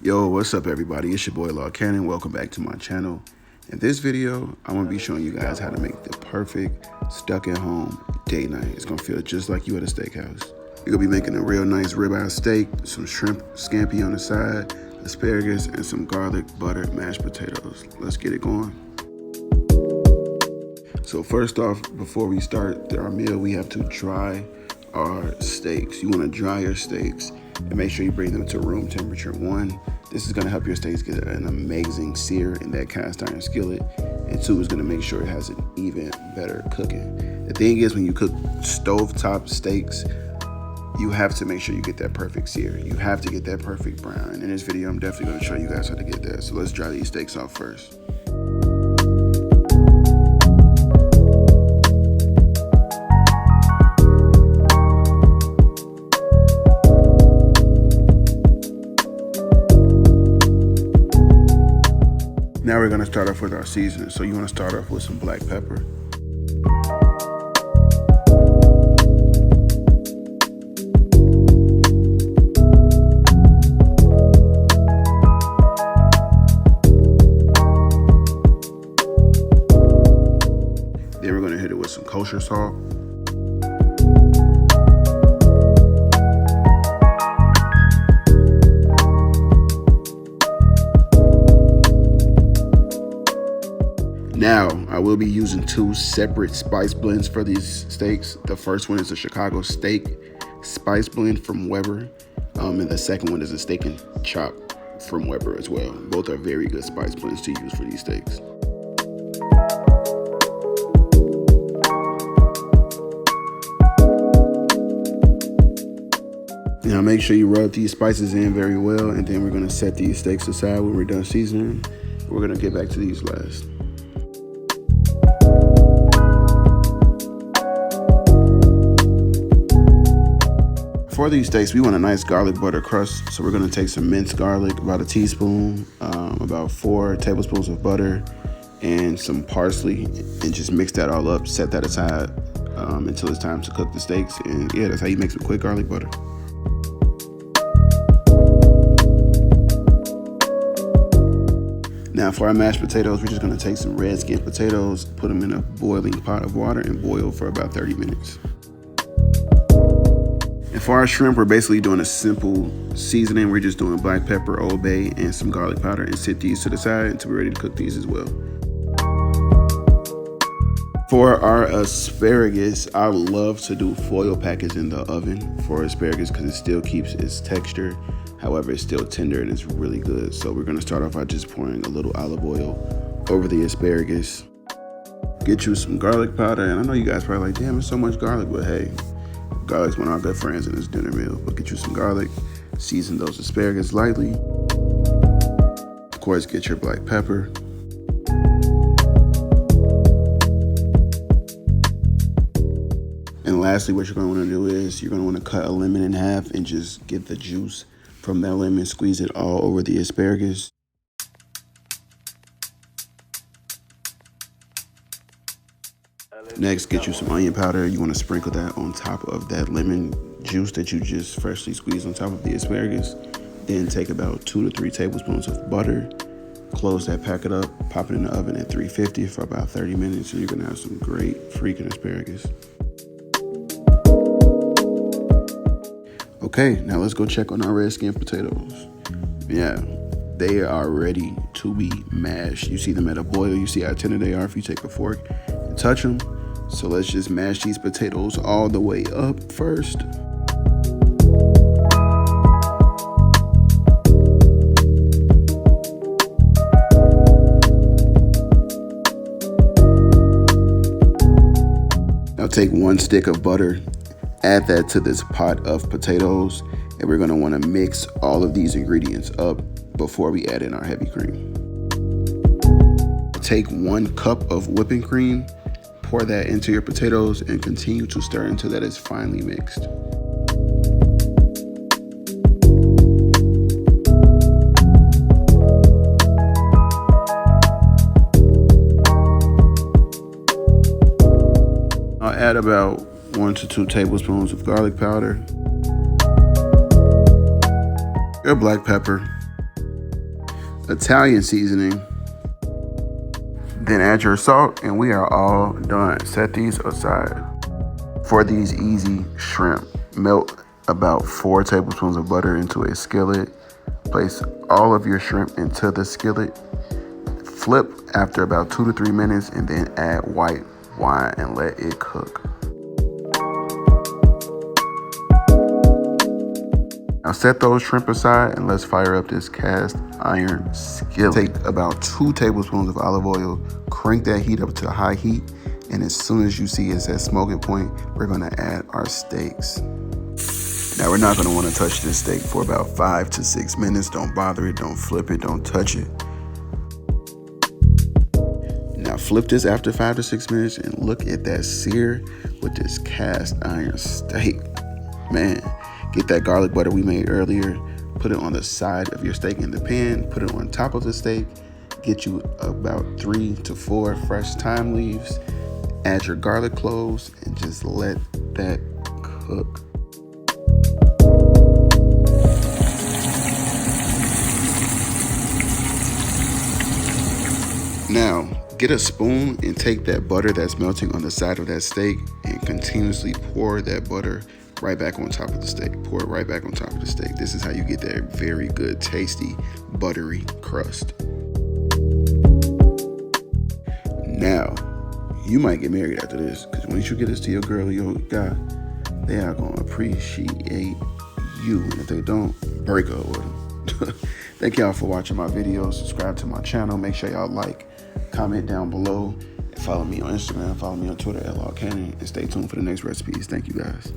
Yo, what's up everybody? It's your boy Law Cannon. Welcome back to my channel. In this video, I'm gonna be showing you guys how to make the perfect stuck at home date night. It's gonna feel just like you at a steakhouse. You're gonna be making a real nice ribeye steak, some shrimp scampi on the side, asparagus, and some garlic butter mashed potatoes. Let's get it going. So first off, before we start our meal, we have to dry our steaks. You wanna dry your steaks and make sure you bring them to room temperature. One, this is gonna help your steaks get an amazing sear in that cast iron skillet. And two, is gonna make sure it has an even better cooking. The thing is, when you cook stovetop steaks, you have to make sure you get that perfect sear. You have to get that perfect brown. And in this video, I'm definitely gonna show you guys how to get that. So let's dry these steaks off first. Now we're gonna start off with our seasoning. So you wanna start off with some black pepper. Then we're gonna hit it with some kosher salt. Now, I will be using two separate spice blends for these steaks. The first one is a Chicago steak spice blend from Weber, and the second one is a steak and chop from Weber as well. Both are very good spice blends to use for these steaks. Now make sure you rub these spices in very well, and then we're gonna set these steaks aside when we're done seasoning. We're gonna get back to these last. For these steaks, we want a nice garlic butter crust. So we're gonna take some minced garlic, about a teaspoon, about 4 tablespoons of butter, and some parsley, and just mix that all up, set that aside until it's time to cook the steaks. And yeah, that's how you make some quick garlic butter. Now for our mashed potatoes, we're just gonna take some red skin potatoes, put them in a boiling pot of water and boil for about 30 minutes. And for our shrimp, we're basically doing a simple seasoning. We're just doing black pepper, Old Bay, and some garlic powder, and set these to the side until we're ready to cook these as well. For our asparagus, I love to do foil packets in the oven for asparagus because it still keeps its texture. However, it's still tender and it's really good. So we're gonna start off by just pouring a little olive oil over the asparagus. Get you some garlic powder, and I know you guys probably like, damn, it's so much garlic, but hey, garlic's one of our good friends in this dinner meal. But get you some garlic, season those asparagus lightly. Of course, get your black pepper. And lastly, what you're gonna wanna do is you're gonna wanna cut a lemon in half and just get the juice from that lemon, squeeze it all over the asparagus. Next, get you some onion powder. You want to sprinkle that on top of that lemon juice that you just freshly squeezed on top of the asparagus. Then take about 2 to 3 tablespoons of butter, close that packet up, pop it in the oven at 350 for about 30 minutes, and you're gonna have some great freaking asparagus. Okay, now let's go check on our red skin potatoes. Yeah, they are ready to be mashed. You see them at a boil, you see how tender they are if you take a fork and touch them. So let's just mash these potatoes all the way up first. Now take 1 stick of butter, add that to this pot of potatoes, and we're gonna wanna mix all of these ingredients up before we add in our heavy cream. Take 1 cup of whipping cream, pour that into your potatoes, and continue to stir until that is finely mixed. I'll add about 1 to 2 tablespoons of garlic powder, your black pepper, Italian seasoning. Then add your salt and we are all done. Set these aside. For these easy shrimp, melt about 4 tablespoons of butter into a skillet. Place all of your shrimp into the skillet. Flip after about 2 to 3 minutes and then add white wine and let it cook. Now set those shrimp aside and let's fire up this cast iron skillet. Take about 2 tablespoons of olive oil, crank that heat up to high heat, and as soon as you see it's at smoking point, we're gonna add our steaks. Now we're not gonna wanna touch this steak for about 5 to 6 minutes. Don't bother it, don't flip it, don't touch it. Now flip this after 5 to 6 minutes and look at that sear with this cast iron steak. Man, get that garlic butter we made earlier, put it on the side of your steak in the pan, put it on top of the steak, get you about 3 to 4 fresh thyme leaves, add your garlic cloves, and just let that cook. Now, get a spoon and take that butter that's melting on the side of that steak and continuously pour that butter right back on top of the steak. Pour it right back on top of the steak. This is how you get that very good, tasty, buttery crust. Now, you might get married after this, because once you get this to your girl or your guy, they are going to appreciate you. And if they don't, break up with them. Thank y'all for watching my videos. Subscribe to my channel. Make sure y'all like, comment down below, and follow me on Instagram, follow me on Twitter @LawCannon, and stay tuned for the next recipes. Thank you guys.